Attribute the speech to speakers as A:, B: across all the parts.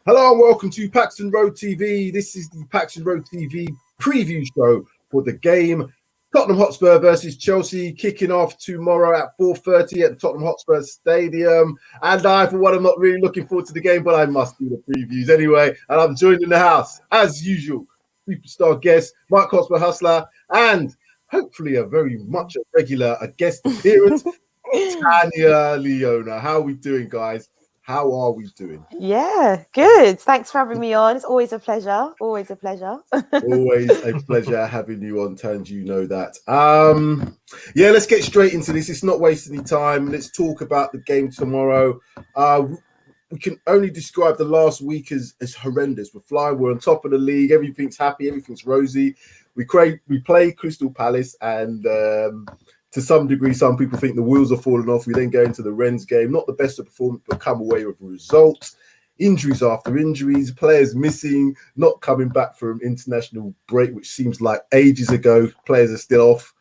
A: Hello and welcome to PAXTON Road TV. This is the PAXTON Road TV preview show for the game Tottenham Hotspur versus Chelsea, kicking off tomorrow at 4:30 at the Tottenham Hotspur Stadium. And I, for one, am not really looking forward to the game, but I must do the previews anyway. And I'm joined in the house, as usual, superstar guest, Mark Hotspur Hustler, and hopefully a very much a regular guest appearance, Tanya Leona. How are we doing, guys? How are we doing?
B: Yeah, good. Thanks for having me on. It's always a pleasure. Always a pleasure.
A: Always a pleasure having you on, Tans. You know that. Yeah, let's get straight into this. It's not wasting any time. Let's talk about the game tomorrow. We can only describe the last week as horrendous. We're flying. We're on top of the league. Everything's happy. Everything's rosy. We play Crystal Palace, and to some degree, some people think the wheels are falling off. We then go into the Rennes game. Not the best of performance, but come away with results. Injuries after injuries, players missing, not coming back from international break, which seems like ages ago. Players are still off.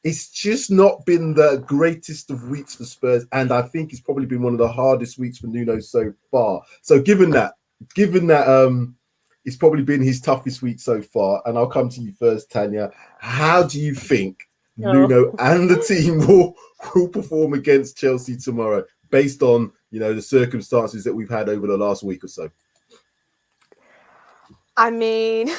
A: It's just not been the greatest of weeks for Spurs, and I think it's probably been one of the hardest weeks for Nuno so far. So given that it's probably been his toughest week so far, and I'll come to you first, Tanya. How do you think Nuno and the team will perform against Chelsea tomorrow, based on the circumstances that we've had over the last week or so?
B: I mean,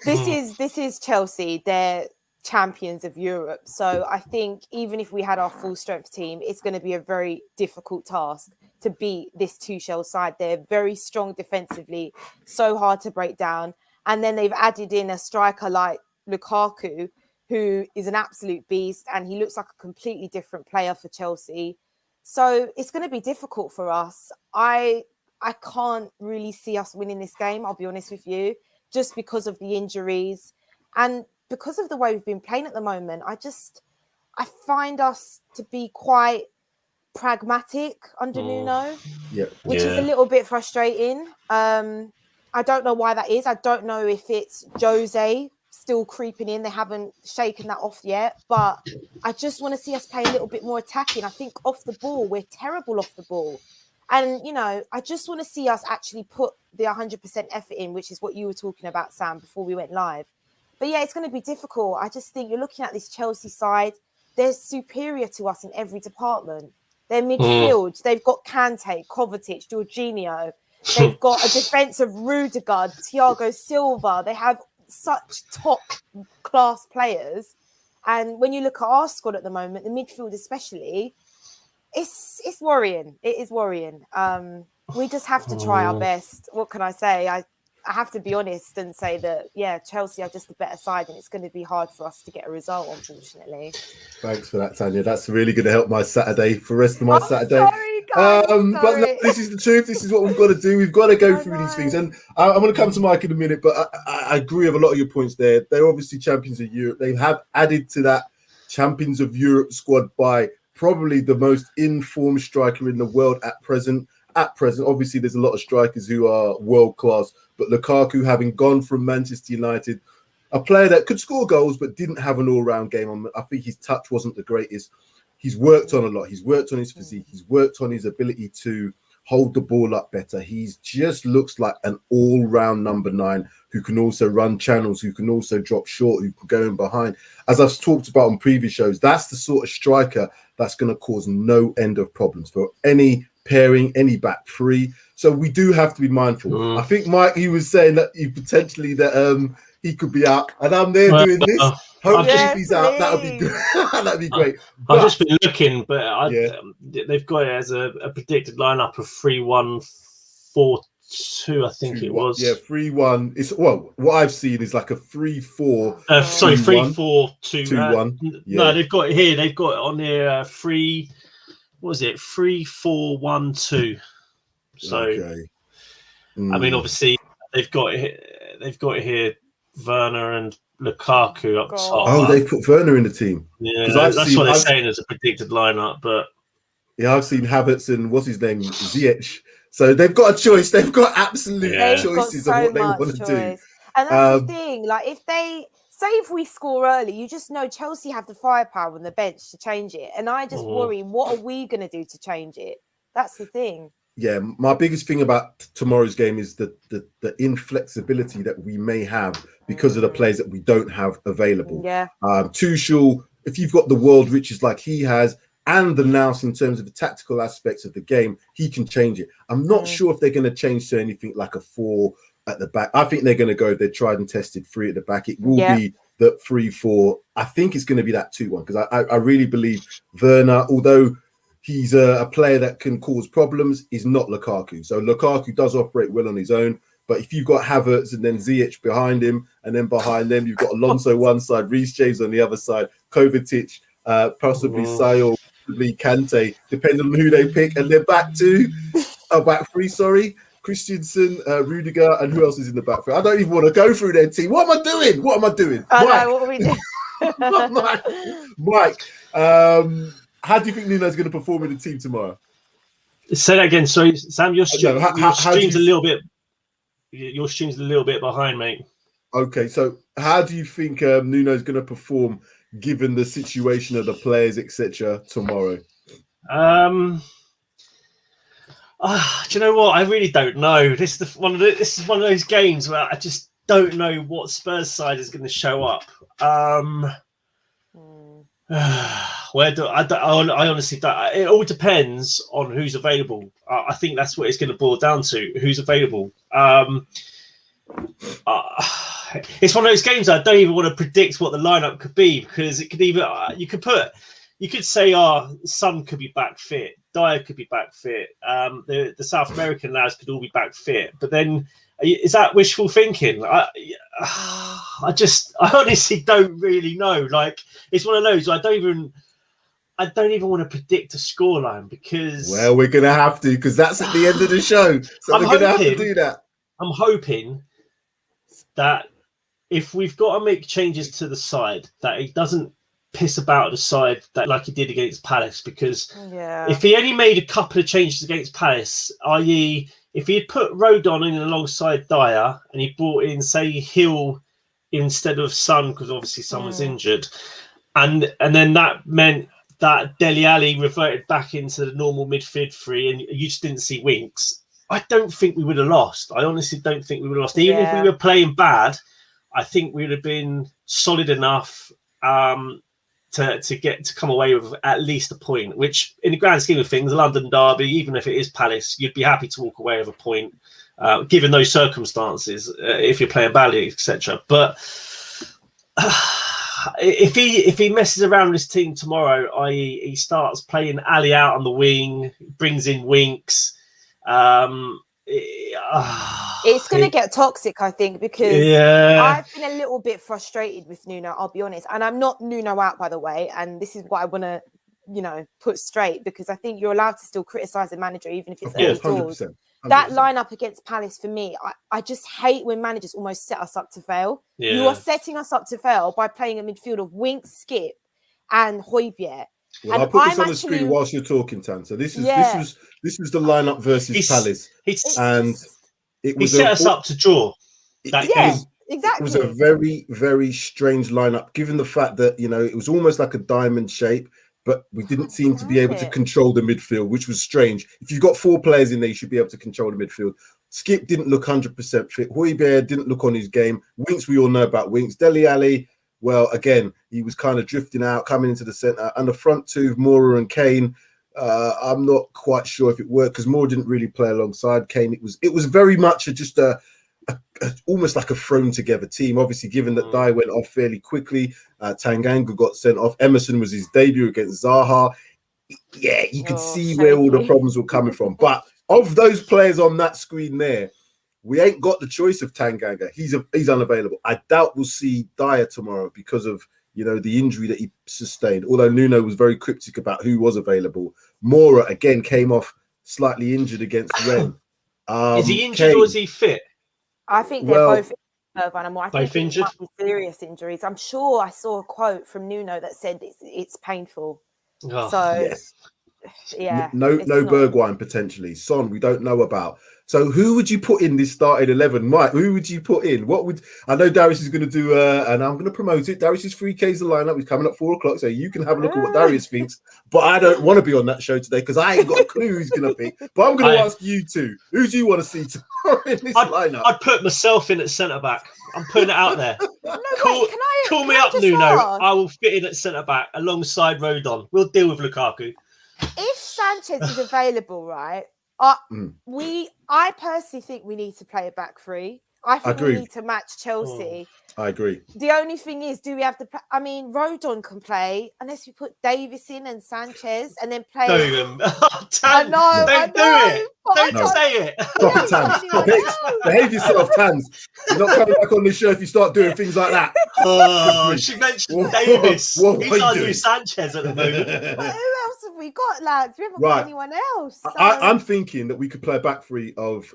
B: this is Chelsea. They're champions of Europe. So I think even if we had our full strength team, it's going to be a very difficult task to beat this Tuchel side. They're very strong defensively, so hard to break down. And then they've added in a striker like Lukaku, who is an absolute beast, and he looks like a completely different player for Chelsea. So it's going to be difficult for us. I can't really see us winning this game, I'll be honest with you, just because of the injuries and because of the way we've been playing at the moment. I find us to be quite pragmatic under Nuno, which is a little bit frustrating. I don't know why that is. I don't know if it's Jose still creeping in. They haven't shaken that off yet, but I just want to see us play a little bit more attacking. I think off the ball, we're terrible off the ball. And, I just want to see us actually put the 100% effort in, which is what you were talking about, Sam, before we went live. But yeah, it's going to be difficult. I just think you're looking at this Chelsea side. They're superior to us in every department. Their midfield, they've got Kante, Kovacic, Jorginho. They've got a defense of Rudiger, Thiago Silva. They have such top class players. And when you look at our squad at the moment, the midfield especially, it's worrying. It is worrying. We just have to try our best. What can I say? I have to be honest and say that, Chelsea are just a better side, and it's going to be hard for us to get a result, unfortunately.
A: Thanks for that, Tanya. That's really going to help my Saturday for the rest of my Saturday.
B: Sorry, guys.
A: But look, this is the truth. This is what we've got to do. We've got to go through these things. And I'm going to come to Mike in a minute, but I agree with a lot of your points there. They're obviously champions of Europe. They have added to that champions of Europe squad by probably the most informed striker in the world at present. Obviously, there's a lot of strikers who are world class, but Lukaku, having gone from Manchester United, a player that could score goals but didn't have an all-round game. I think his touch wasn't the greatest. He's worked on a lot. He's worked on his physique. He's worked on his ability to hold the ball up better. He just looks like an all-round number 9 who can also run channels, who can also drop short, who can go in behind. As I've talked about on previous shows, that's the sort of striker that's going to cause no end of problems for any pairing, any back three. So we do have to be mindful. I think Mike, he was saying that he could be out, and I'm there doing this. Hopefully, if he's out, that would be good. That'd be great.
C: I've just been looking, but they've got it as a predicted lineup of 3-1-4-2. I think it was.
A: Yeah, 3-1. It's what I've seen is like a 3-4.
C: 3-4-2-1. No, they've got it here. They've got it on there 3-4-1-2. So, I mean, obviously, they've got it here. Werner and Lukaku up top.
A: Oh, they put Werner in the team.
C: Yeah, that's what they're saying as a predicted lineup. But
A: I've seen Havertz and what's his name, Ziyech. So they've got a choice. They've got absolute choices of what they want to do.
B: And that's the thing. Like, if we score early, you just know Chelsea have the firepower on the bench to change it. And I just worry, what are we going to do to change it? That's the thing.
A: Yeah, my biggest thing about tomorrow's game is the inflexibility that we may have because of the players that we don't have available.
B: Yeah.
A: Tuchel, if you've got the world riches like he has, and the nous in terms of the tactical aspects of the game, he can change it. I'm not sure if they're going to change to anything like a 4 at the back. I think they're going to go, they're tried and tested 3 at the back. It will be the 3-4. I think it's going to be that 2-1 because I really believe Werner, although he's a player that can cause problems, is not Lukaku. So Lukaku does operate well on his own. But if you've got Havertz and then Ziyech behind him, and then behind them you've got Alonso one side, Reece James on the other side, Kovacic, possibly Sayo, possibly Kante, depending on who they pick, and they're back three, sorry. Christensen, Rudiger, and who else is in the back three? I don't even want to go through their team. What am I doing?
B: I know, what are we doing?
A: Mike, how do you think Nuno's going to perform in the team tomorrow?
C: Say that again. Sorry, Sam, your stream's a little bit behind, mate.
A: Okay, so how do you think Nuno's going to perform given the situation of the players, etc., tomorrow?
C: Do you know what? I really don't know. This is one of those games where I just don't know what Spurs side is going to show up. I honestly don't. It all depends on who's available. I think that's what it's going to boil down to: who's available. It's one of those games I don't even want to predict what the lineup could be because it could either you could say, Son could be back fit, Dyer could be back fit, the South American lads could all be back fit, but then is that wishful thinking? I honestly don't really know. Like, it's one of those I don't even want to predict a scoreline because
A: we're gonna have to because that's at the end of the show, so we're gonna have to do that.
C: I'm hoping that if we've got to make changes to the side, that it doesn't piss about the side that like he did against Palace, because if he only made a couple of changes against Palace, i.e. if he had put Rodon in alongside Dyer and he brought in, say, Hill instead of Son, because obviously Son was injured, and then that meant that Dele Alli reverted back into the normal midfield three and you just didn't see Winks, I don't think we would have lost. I honestly don't think we would have lost. Even if we were playing bad, I think we would have been solid enough to come away with at least a point, which in the grand scheme of things, a London derby, even if it is Palace, you'd be happy to walk away with a point, given those circumstances, if you're playing badly, etc. But if he messes around with his team tomorrow, i.e. he starts playing Ali out on the wing, brings in Winks,
B: it's going to get toxic, I think, because I've been a little bit frustrated with Nuno, I'll be honest. And I'm not Nuno out, by the way. And this is what I want to, put straight, because I think you're allowed to still criticise a manager, even if it's early doors. 100%. That lineup against Palace, for me, I just hate when managers almost set us up to fail. Yeah. You are setting us up to fail by playing a midfield of Winks, Skip, and Højbjerg.
A: Well, I'll put this on the screen whilst you're talking, Tan. So this was the lineup versus Palace, and
C: he set us up to draw.
B: Exactly.
A: It was a very, very strange lineup, given the fact that it was almost like a diamond shape, but we didn't seem to be able to control the midfield, which was strange. If you've got 4 players in there, you should be able to control the midfield. Skip didn't look 100% fit. Højbjerg didn't look on his game. Winks, we all know about Winks. Dele Alli, well, again, he was kind of drifting out, coming into the centre. And the front two, Moura and Kane, I'm not quite sure if it worked because Moura didn't really play alongside Kane. It was very much just almost like a thrown together team. Obviously, given that Dyer went off fairly quickly, Tanganga got sent off. Emerson was his debut against Zaha. Yeah, you could see where all the problems were coming from. But of those players on that screen there, we ain't got the choice of Tanganga. He's unavailable. I doubt we'll see Dyer tomorrow because of the injury that he sustained. Although Nuno was very cryptic about who was available. Moura again came off slightly injured against Rennes.
C: Is he injured or is he fit?
B: I think they're both I
C: think injured.
B: It might be serious injuries. I'm sure I saw a quote from Nuno that said it's painful.
C: Oh,
B: so
A: yes.
B: Yeah.
A: No Bergwijn potentially. Son, we don't know about. So who would you put in this starting 11? Mike, who would you put in? I know Darius is going to do, and I'm going to promote it. Darius's 3K's the lineup. He's coming at 4 o'clock, so you can have a look at what Darius thinks. But I don't want to be on that show today because I ain't got a clue who's going to pick. But I'm going to ask you two. Who do you want to see tomorrow in this lineup?
C: I'd put myself in at centre back. I'm putting it out there. Call me up, Nuno. I will fit in at centre back alongside Rodon. We'll deal with Lukaku.
B: If Sanchez is available, right? I personally think we need to play a back three. I think we need to match Chelsea.
A: I agree.
B: The only thing is, do we have to? I mean, Rodon can play unless we put Davis in and Sanchez, and then play.
C: Don't do it. Don't say it.
A: Stop it, Tans. Behave yourself, Tans. You're not coming back on the show if you start doing things like that.
C: Oh, she mentioned Davis. He's our new Sanchez at the moment.
B: But who else have we got, lads? We haven't got anyone else. So.
A: I'm thinking that we could play a back three of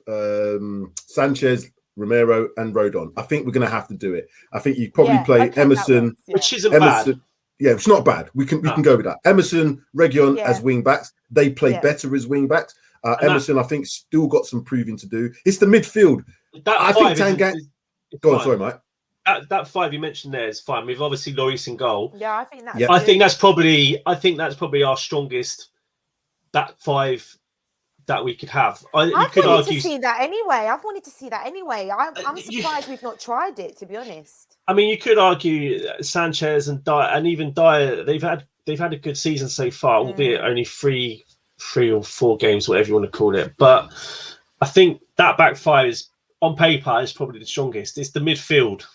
A: Sanchez, Romero and Rodon. I think we're going to have to do it. I think you probably play Emerson,
C: which isn't bad.
A: Yeah, it's not bad. We can go with that. Emerson, Region as wing backs. They play better as wing backs. Emerson, I think, still got some proving to do. It's the midfield. I think Tangan. Go on, sorry, Mike.
C: That 5 you mentioned there is fine. We've obviously Lloris in goal.
B: Yeah, I think that's.
C: I think that's probably our strongest back 5 that we could have.
B: I've wanted to see that anyway. I'm surprised we've not tried it, to be honest.
C: I mean, you could argue Sanchez and even Dyer. They've had a good season so far, albeit only three or 4 games, whatever you want to call it. But I think that back 5 is on paper is probably the strongest. It's the midfield.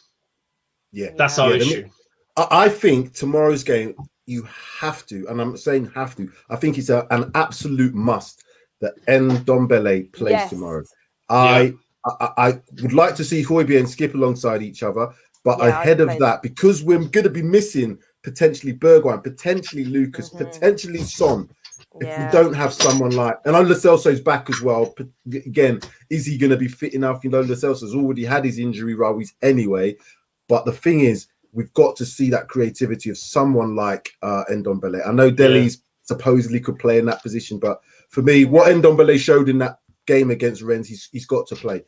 A: Yeah,
C: that's our issue.
A: I think tomorrow's game you have to, and I'm saying have to. I think it's an absolute must that Ndombele plays tomorrow. I would like to see Højbjerg and Skip alongside each other, but ahead of that, because we're going to be missing potentially Bergwijn, potentially Lucas, potentially Son. If we don't have someone like, and Lo Celso's back as well. Again, is he going to be fit enough? Lo Celso's already had his injury worries anyway. But the thing is, we've got to see that creativity of someone like Ndombele. I know Dele's supposedly could play in that position, but for me, what Ndombele showed in that game against Rennes, he's got to play.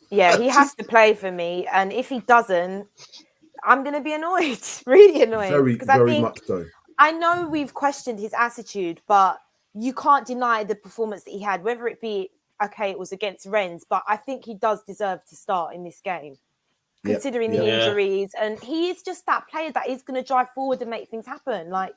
B: Yeah, he has to play for me, and if he doesn't, I'm going to be annoyed, really annoyed.
A: Very much so.
B: I know we've questioned his attitude, but you can't deny the performance that he had, whether it be, it was against Rennes, but I think he does deserve to start in this game, considering the injuries. And he is just that player that is going to drive forward and make things happen. Like,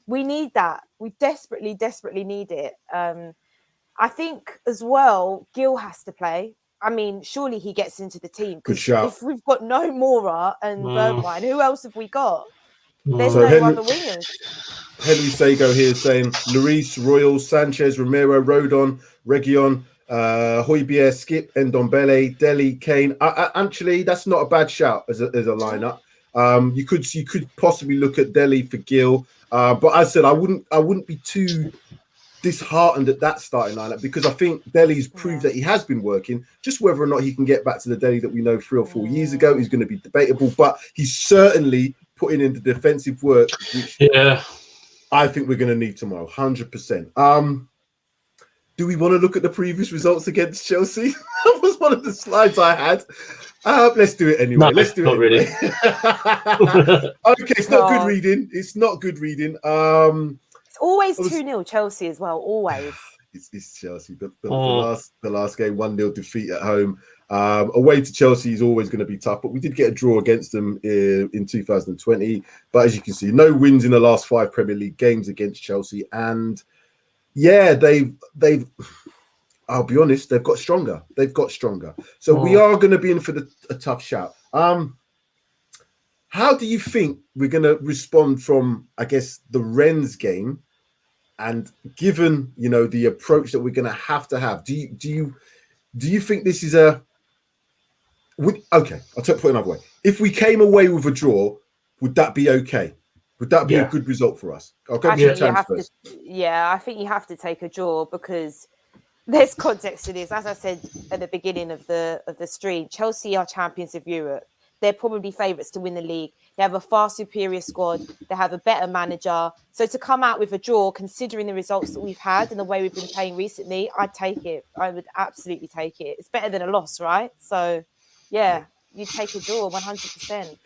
B: we need that. We desperately, desperately need it. I think as well, Gil has to play. I mean, surely he gets into the team.
A: Good shout.
B: If we've got no Mora and Bergwijn, who else have we got? There's no other wingers.
A: Henry Sago here saying Lloris, Royal, Sanchez, Romero, Rodon, Region, Højbjerg, Skip, Ndombele, Dele, Kane. Actually, that's not a bad shout as a lineup. You could possibly look at Dele for Gil, but as I said, I wouldn't be too disheartened at that starting lineup because I think Dele's proved that he has been working. Just whether or not he can get back to the Dele that we know 3 or 4 years ago is going to be debatable, but he's certainly putting in the defensive work, which I think we're going to need tomorrow, 100%. Do we want to look at the previous results against Chelsea? That was one of the slides I had. Let's do it anyway. Let's do it anyway.
C: Really.
A: Okay, it's not good reading. It's not good reading.
B: It's always 2-0 Chelsea as well, always.
A: It's Chelsea. The last game, 1-0 defeat at home. Away to Chelsea is always going to be tough, but we did get a draw against them in 2020. But as you can see, no wins in the last 5 Premier League games against Chelsea. And they've I'll be honest, they've got stronger. So we are going to be in for a tough shout. How do you think we're going to respond from, I guess, the Rennes game? And given, the approach that we're going to have, do you think this is okay, I'll put it another way. If we came away with a draw, would that be okay? Would that be a good result for us? I'll go to you first.
B: I think you have to take a draw because there's context to this. As I said at the beginning of the stream, Chelsea are champions of Europe. they're probably favourites to win the league. They have a far superior squad. They have a better manager. So to come out with a draw, considering the results that we've had and the way we've been playing recently, I'd take it. I would absolutely take it. It's better than a loss, right? So, yeah, you take a draw 100%.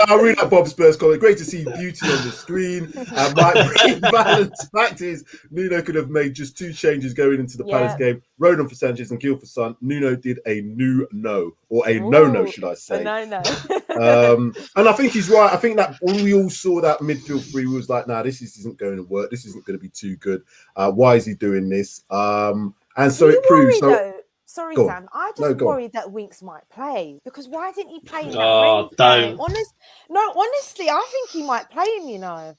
A: I'll read out Bob's Spurs comment. Great to see beauty on the screen. My balance fact is Nuno could have made just 2 changes going into the Palace game. Rodon for Sanchez and Gil for Son. Nuno did a no, or a no, should I say.
B: No.
A: And I think he's right. I think that when we all saw that midfield three, we was like, nah, this isn't going to work. This isn't going to be too good. Why is he doing this? And so it proves.
B: Sorry, Sam. I just worried that Winks might play, because why didn't he play in that game? Honestly, I think he might play him, you know.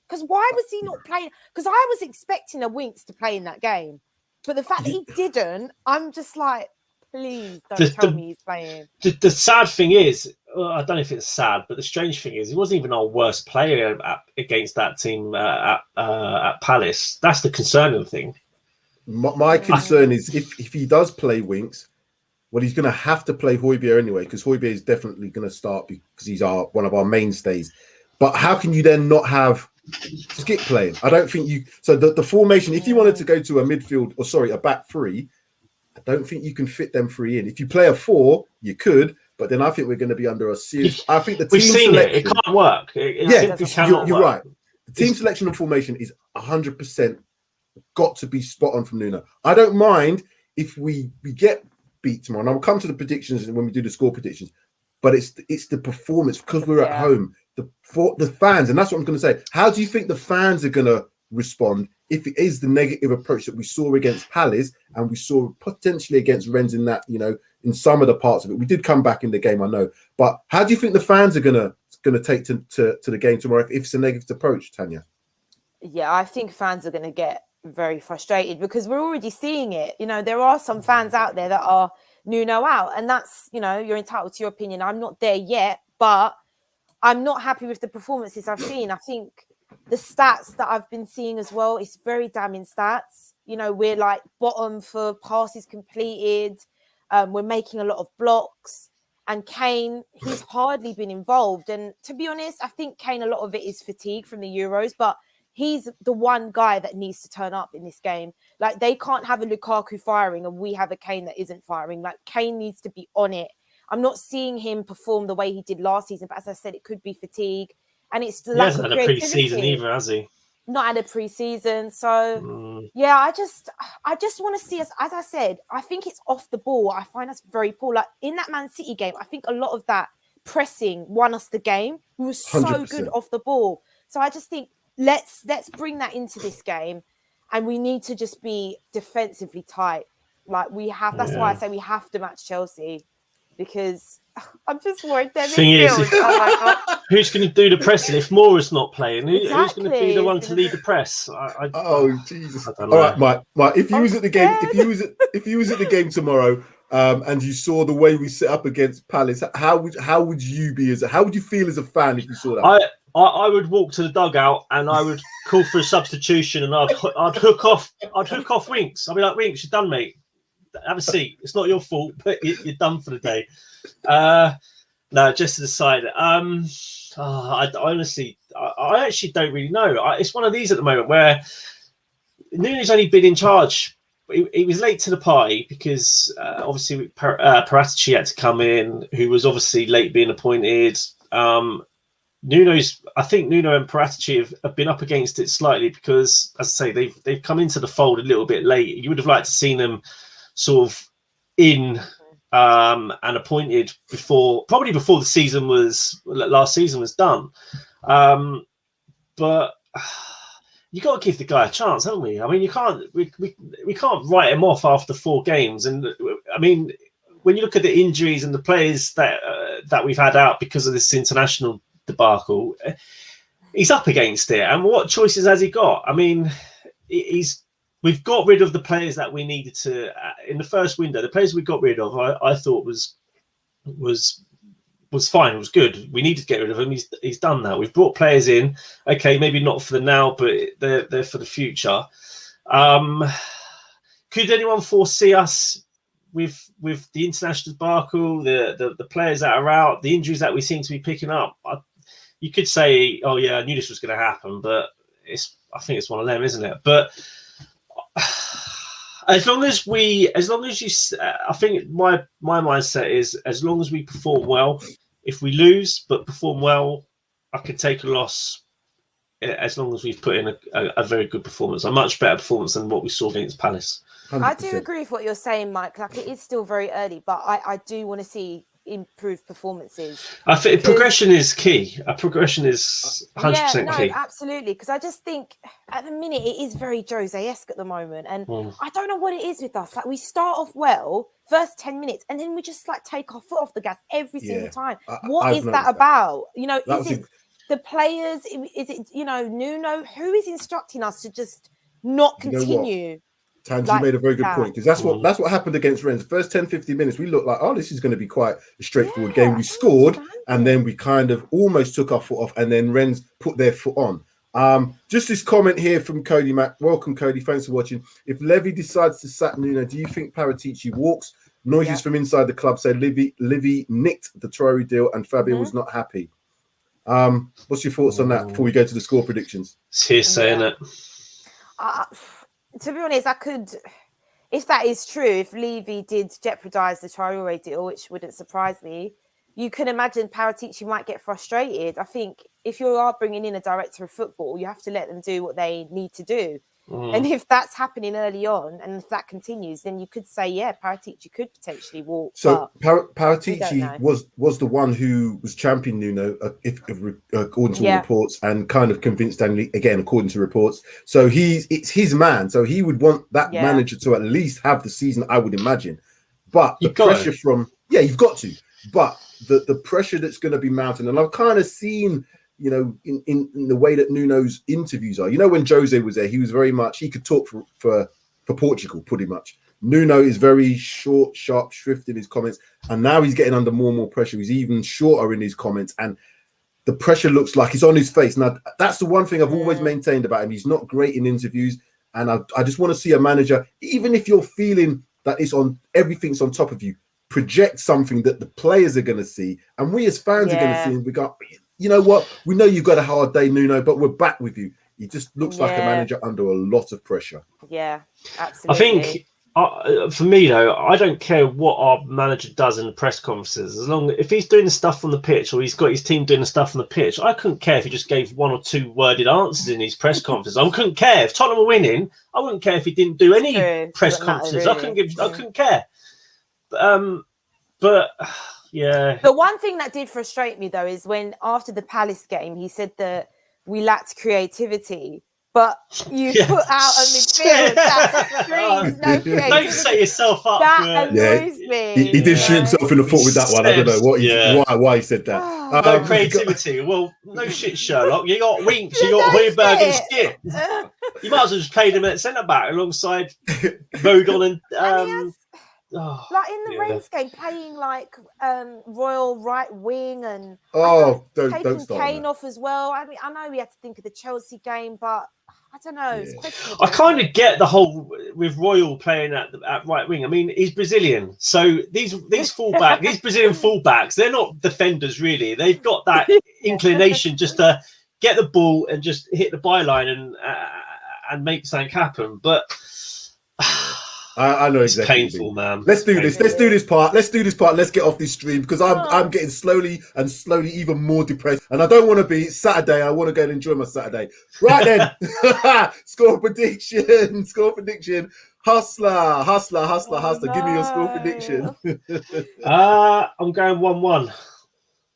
B: Because why was he not playing? Because I was expecting a Winks to play in that game. But the fact that he didn't, I'm just like, please don't tell me he's playing.
C: The sad thing is, I don't know if it's sad, but the strange thing is, he wasn't even our worst player against that team at Palace. That's the concerning thing.
A: My concern is if he does play Winks, well, he's going to have to play Højbjerg anyway, because Højbjerg is definitely going to start because he's one of our mainstays. But how can you then not have Skip playing? I don't think you. So the formation, if you wanted to go to a back three, I don't think you can fit them 3 in. If you play a 4, you could, but then I think we're going to be under a serious. I think the team selection,
C: it can't work.
A: You're right. The team selection and formation is 100%. Got to be spot on from Nuno. I don't mind if we get beat tomorrow. And I'll come to the predictions when we do the score predictions. But it's the performance, because we're at home. The fans, and that's what I'm going to say. How do you think the fans are going to respond if it is the negative approach that we saw against Palace and we saw potentially against Rennes in that, in some of the parts of it? We did come back in the game, I know. But how do you think the fans are going to take to the game tomorrow if it's a negative approach, Tanya?
B: Yeah, I think fans are going to get very frustrated, because we're already seeing it. There are some fans out there that are Nuno out, and that's, you're entitled to your opinion. I'm not there yet, but I'm not happy with the performances I've seen. I think the stats that I've been seeing as well, it's very damning stats. We're like bottom for passes completed. We're making a lot of blocks, and Kane, he's hardly been involved. And to be honest, I think Kane, a lot of it is fatigue from the Euros, but he's the one guy that needs to turn up in this game. Like, they can't have a Lukaku firing and we have a Kane that isn't firing. Like, Kane needs to be on it. I'm not seeing him perform the way he did last season, but as I said, it could be fatigue. And it's the lack of creativity. He hasn't had a pre-season either, has he? Not had a pre-season. So, yeah, I just want to see us, as I said, I think it's off the ball. I find us very poor. Like, in that Man City game, I think a lot of that pressing won us the game. We were so
A: 100%.
B: good off the ball. So I just think, let's bring that into this game, and we need to just be defensively tight. Like, we have. That's why I say we have to match Chelsea, because I'm just worried.
C: Thing is, who's going to do the pressing if Moura's not playing? Who's going to be the one to lead the press?
A: Oh Jesus! All right, Mike. If you was at the game, if you was at the game tomorrow, and you saw the way we set up against Palace, how would you be how would you feel as a fan if you saw that?
C: I would walk to the dugout and I would call for a substitution, and I'd hook off Winks. I'd be like, Winks, you're done, mate. Have a seat. It's not your fault, but you're done for the day. No, just to the side. I honestly actually don't really know. It's one of these at the moment where Nuno's only been in charge. He was late to the party because obviously Paratici had to come in, who was obviously late being appointed. I think Nuno and Paratici have been up against it slightly because, as I say, they've come into the fold a little bit late. You would have liked to seen them sort of in and appointed probably before the season last season was done. But you got to give the guy a chance, haven't we? I mean, we can't write him off after 4 games. And I mean, when you look at the injuries and the players that we've had out because of this international debacle, he's up against it. And what choices has he got? I mean, we've got rid of the players that we needed to in the first window. The players we got rid of, I thought was fine. It was good. We needed to get rid of him. He's done that. We've brought players in. Okay, maybe not for the now, but they're for the future. Could anyone foresee us with the international debacle, the players that are out, the injuries that we seem to be picking up, you could say, oh yeah, I knew this was going to happen, but I think it's one of them, isn't it? But as long as I think my mindset is, as long as we perform well, if we lose but perform well, I could take a loss. As long as we've put in a very good performance, a much better performance than what we saw against Palace.
A: 100%.
B: I do agree with what you're saying, Mike. Like, it is still very early, but I do want to see improved performances.
C: I think progression is key. Progression is 100% key.
B: Absolutely. Because I just think at the minute it is very Jose-esque at the moment, and I don't know what it is with us. Like, we start off well, first 10 minutes, and then we just like take our foot off the gas every single time. What is that about? You know, is it the players? Is it, you know, Nuno? Who is instructing us to just not continue?
A: Tans, you made a very good point, because that's what happened against Rennes. First 10-15 minutes, we looked like, oh, this is going to be quite a straightforward game. We scored, and then we kind of almost took our foot off, and then Rennes put their foot on. Just this comment here from Cody Mack. Welcome, Cody. Thanks for watching. If Levy decides to sack Nuno, do you think Paratici walks? Noises from inside the club say Livy nicked the Traore deal, and Fabio was not happy. What's your thoughts on that before we go to the score predictions?
C: It's hearsay, isn't it?
B: To be honest, I could, if that is true, if Levy did jeopardise the Traore deal, which wouldn't surprise me, you can imagine Paratici might get frustrated. I think if you are bringing in a director of football, you have to let them do what they need to do. And if that's happening early on, and if that continues, then you could say, yeah, Paratici could potentially walk.
A: So Paratici was the one who was championing Nuno, if according to reports, and kind of convinced Stanley, again, according to reports. So it's his man. So he would want that manager to at least have the season, I would imagine. But the pressure you've got to. But the pressure that's going to be mounting, and I've kind of seen, you know, in the way that Nuno's interviews are. You know, when Jose was there, he was very much, he could talk for Portugal, pretty much. Nuno is very short, sharp, swift in his comments, and now he's getting under more and more pressure. He's even shorter in his comments, and the pressure looks like it's on his face. Now, that's the one thing I've always maintained about him. He's not great in interviews, and I just want to see a manager, even if you're feeling that everything's on top of you, project something that the players are going to see, and we as fans are going to see, and we go, you know what? We know you've got a hard day, Nuno, but we're back with you. He just looks like a manager under a lot of pressure. Yeah,
B: absolutely.
C: I think for me, though, I don't care what our manager does in the press conferences. As long if he's doing the stuff on the pitch, or he's got his team doing the stuff on the pitch, I couldn't care if he just gave 1 or 2 worded answers in his press conferences. I couldn't care if Tottenham were winning. I wouldn't care if he didn't do any press conferences. Really. I couldn't care. But yeah.
B: The one thing that did frustrate me, though, is when after the Palace game, he said that we lacked creativity, but you put out a midfield that screams no creativity.
C: Don't set yourself up.
B: That annoys me.
A: He did shoot himself in the foot with that one. I don't know why he said that.
C: No creativity. Well, no shit, Sherlock. You got Winks, you got Højbjerg and Skip. You might as well just play them at centre back alongside Rodon and.
B: Like in the Rennes game, playing like Royal right wing, and taking Kane off as well. I mean, I know we had to think of the Chelsea game, but I don't know. It's questionable.
C: I kind of get the whole with Royal playing at right wing. I mean, he's Brazilian, so these fullbacks, these Brazilian fullbacks, they're not defenders really. They've got that inclination just to get the ball and just hit the byline and make something happen, but.
A: I know exactly.
C: It's painful, man.
A: Let's do this. Let's do this part. Let's get off this stream, because I'm getting slowly even more depressed, and I don't want to be. It's Saturday. I want to go and enjoy my Saturday. Right then, score prediction. Hustler. Give me your score prediction.
C: I'm going 1-1.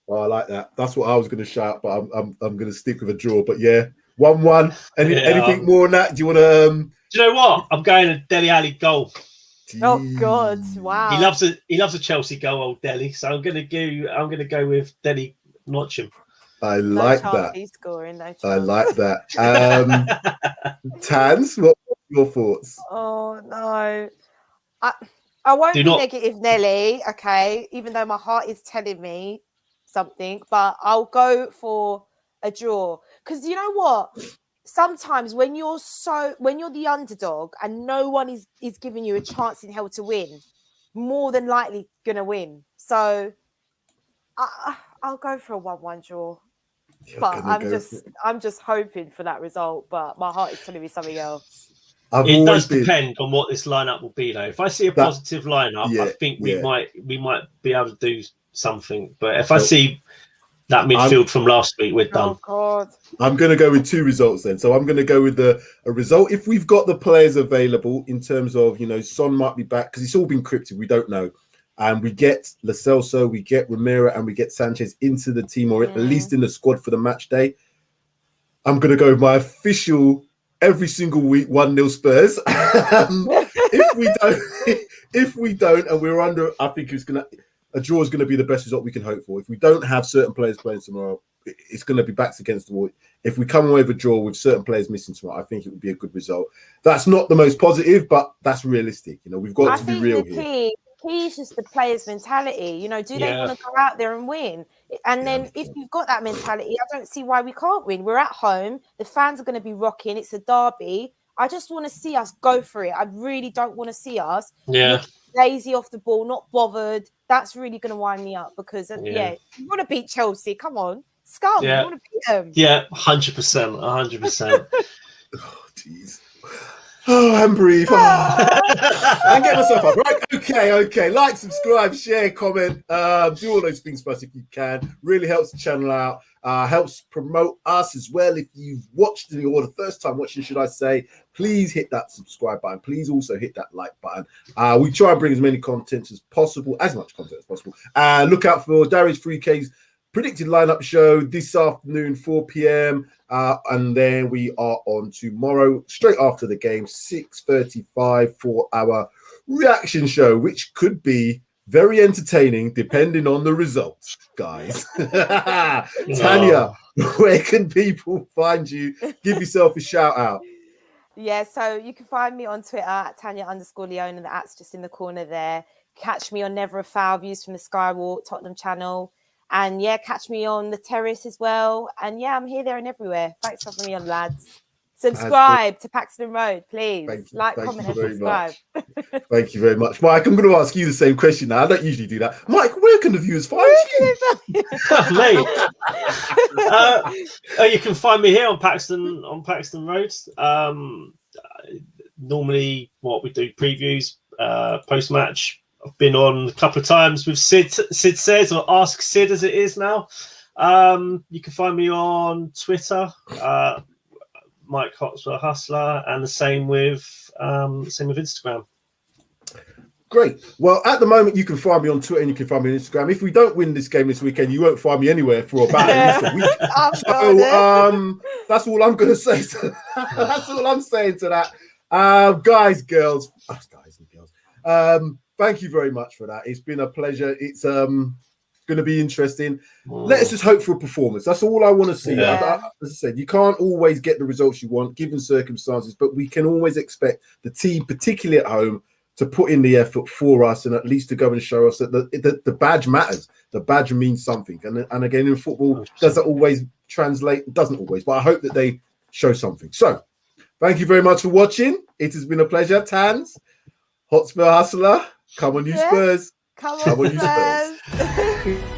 A: Oh, I like that. That's what I was going to shout, but I'm going to stick with a draw. But yeah, 1-1. Anything more on that? Do you want to?
C: Do you know what? I'm going a Dele Alli goal.
B: Oh God! Wow.
C: He loves a Chelsea goal, old Dele. So I'm gonna go with Dele notch him.
A: I like that.
B: He's scoring. No chance.
A: I like that. Tans, what are your thoughts?
B: Oh no, I won't be negative, Nelly. Okay, even though my heart is telling me something, but I'll go for a draw, because you know what? Sometimes when you're the underdog and no one is giving you a chance in hell to win, more than likely going to win. So I'll go for a 1-1 draw. But I'm just hoping for that result. But my heart is telling me something else.
C: It does depend on what this lineup will be, though. If I see a positive lineup, I think we might be able to do something. But if I see that midfield from last week, we're done.
B: Oh God!
A: I'm going to go with 2 results then. So I'm going to go with a result if we've got the players available. In terms of, Son might be back because it's all been cryptic. We don't know. And we get Lo Celso, we get Romero, and we get Sanchez into the team, or at least in the squad for the match day. I'm going to go with my official every single week 1-0 Spurs. If we don't, and we're under, I think a draw is going to be the best result we can hope for. If we don't have certain players playing tomorrow, it's going to be backs against the wall. If we come away with a draw with certain players missing tomorrow, I think it would be a good result. That's not the most positive, but that's realistic. We've got to be real here.
B: Key is just the players' mentality. Do they want to go out there and win? And then if you've got that mentality, I don't see why we can't win. We're at home. The fans are going to be rocking. It's a derby. I just want to see us go for it. I really don't want to see us look lazy off the ball, not bothered. That's really going to wind me up because, you want to beat Chelsea. Come on. Scum. You want to beat them. Yeah,
C: 100%. 100%.
A: Oh, jeez. Oh, I'm breathe. I get myself up. Right. Okay. Like, subscribe, share, comment. Do all those things for us if you can. Really helps the channel out. Helps promote us as well. If you've watched it or the first time watching, should I say, please hit that subscribe button. Please also hit that like button. We try and bring as many contents as possible, as much content as possible. Look out for Darius 3K's predicted lineup show this afternoon, 4 p.m. And then we are on tomorrow, straight after the game, 6:35 for our reaction show, which could be very entertaining depending on the results, guys. Tanya, where can people find you? Give yourself a shout out.
B: Yeah, so you can find me on Twitter at Tanya_Leone, and the @'s just in the corner there. Catch me on Never a Foul Views from the Skywalk Tottenham channel. And catch me on the Terrace as well. And I'm here, there, and everywhere. Thanks for having me on, lads. Subscribe to PAXTON Road, please. Comment, and subscribe.
A: Thank you very much, Mike. I'm going to ask you the same question now. I don't usually do that. Mike, where can the viewers find you?
C: Mate, you can find me here on PAXTON Road. Normally, we do previews, post match. I've been on a couple of times with Sid Says, or Ask Sid as it is now. You can find me on Twitter, Mike Hotspur Hustler, and the same with Instagram.
A: Great. Well, at the moment, you can find me on Twitter and you can find me on Instagram. If we don't win this game this weekend, you won't find me anywhere for about at least a week. So that's all I'm going to say. That's all I'm saying to that. Guys and girls. Thank you very much for that. It's been a pleasure. It's going to be interesting. Let us just hope for a performance. That's all I want to see. As I said, you can't always get the results you want given circumstances, but we can always expect the team, particularly at home, to put in the effort for us and at least to go and show us that the badge matters. The badge means something. And again, in football, does it always translate? It doesn't always, but I hope that they show something. So thank you very much for watching. It has been a pleasure. Tans, Hotspur Hustler. Come on, you Spurs.
B: Come on, you Spurs.